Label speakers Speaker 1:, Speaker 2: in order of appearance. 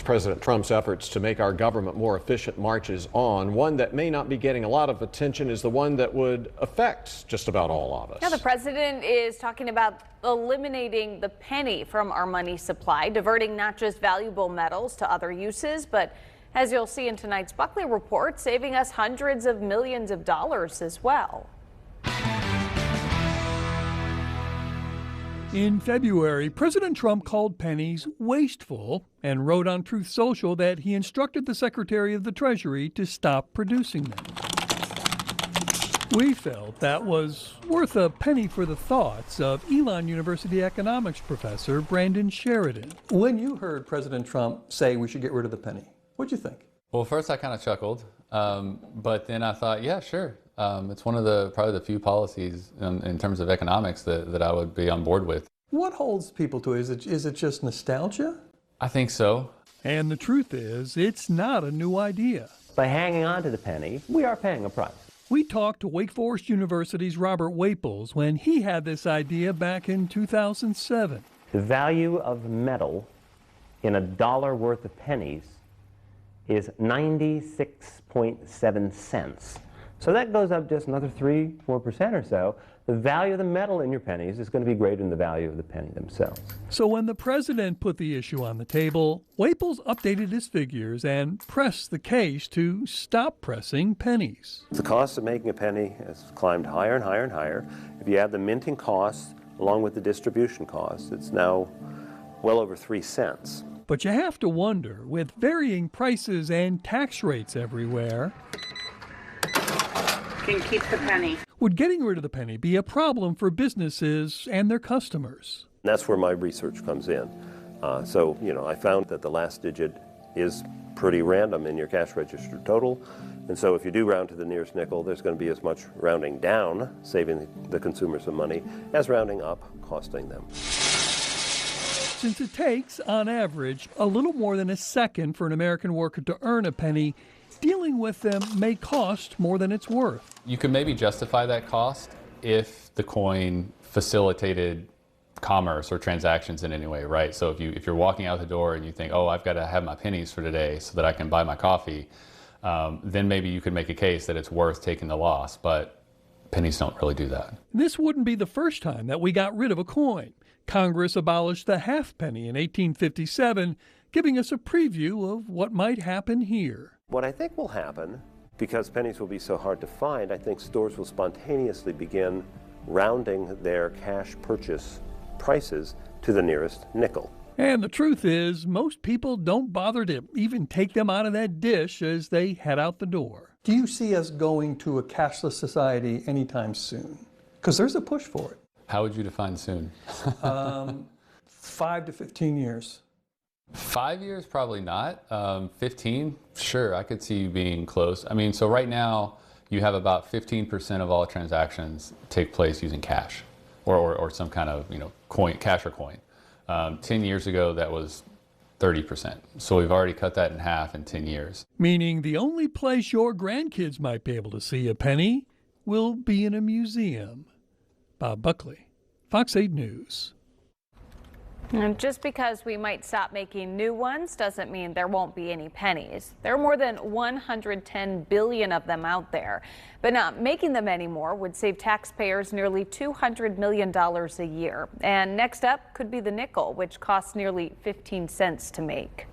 Speaker 1: President Trump's efforts to make our government more efficient marches on. One that may not be getting a lot of attention is the one that would affect just about all of us.
Speaker 2: Yeah, the president is talking about eliminating the penny from our money supply, diverting not just valuable metals to other uses, but as you'll see in tonight's Buckley Report, saving us hundreds of millions of dollars as well.
Speaker 3: In February, President Trump called pennies wasteful and wrote on Truth Social that he instructed the Secretary of the Treasury to stop producing them. We felt that was worth a penny for the thoughts of Elon University economics professor Brandon Sheridan. When you heard President Trump say we should get rid of the penny, what'd you think?
Speaker 4: Well, first I kind of chuckled, but then I thought, yeah, sure. It's one of probably the few policies in terms of economics that I would be on board with.
Speaker 3: What holds people to it? Is it just nostalgia?
Speaker 4: I think so.
Speaker 3: And the truth is, it's not a new idea.
Speaker 5: By hanging on to the penny, we are paying a price.
Speaker 3: We talked to Wake Forest University's Robert Waples when he had this idea back in 2007.
Speaker 5: The value of metal in $1 worth of pennies is 96.7 cents. So that goes up just another 3-4% or so. The value of the metal in your pennies is going to be greater than the value of the penny themselves.
Speaker 3: So when the president put the issue on the table, Waples updated his figures and pressed the case to stop pressing pennies.
Speaker 6: The cost of making a penny has climbed higher and higher and higher. If you add the minting costs along with the distribution costs, it's now well over 3 cents.
Speaker 3: But you have to wonder, with varying prices and tax rates everywhere,
Speaker 7: can keep the penny.
Speaker 3: Would getting rid of the penny be a problem for businesses and their customers?
Speaker 6: That's where my research comes in. So, I found that the last digit is pretty random in your cash register total. And so if you do round to the nearest nickel, there's going to be as much rounding down, saving the consumer some money, as rounding up, costing them.
Speaker 3: Since it takes, on average, a little more than a second for an American worker to earn a penny, dealing with them may cost more than it's worth.
Speaker 4: You could maybe justify that cost if the coin facilitated commerce or transactions in any way, right? So if you're walking out the door and you think, oh, I've got to have my pennies for today so that I can buy my coffee, then maybe you could make a case that it's worth taking the loss, but pennies don't really do that.
Speaker 3: This wouldn't be the first time that we got rid of a coin. Congress abolished the halfpenny in 1857, giving us a preview of what might happen here.
Speaker 6: What I think will happen, because pennies will be so hard to find, I think stores will spontaneously begin rounding their cash purchase prices to the nearest nickel.
Speaker 3: And the truth is, most people don't bother to even take them out of that dish as they head out the door. Do you see us going to a cashless society anytime soon? Because there's a push for it.
Speaker 4: How would you define soon?
Speaker 3: 5 to 15 years.
Speaker 4: 5 years, probably not. 15, sure, I could see you being close. I mean, so right now you have about 15% of all transactions take place using cash or some kind of, coin, cash or coin. 10 years ago, that was 30%. So we've already cut that in half in 10 years.
Speaker 3: Meaning the only place your grandkids might be able to see a penny will be in a museum. Bob Buckley, Fox 8 News.
Speaker 2: And just because we might stop making new ones doesn't mean there won't be any pennies. There are more than 110 billion of them out there. But not making them anymore would save taxpayers nearly $200 million a year. And next up could be the nickel, which costs nearly 15 cents to make.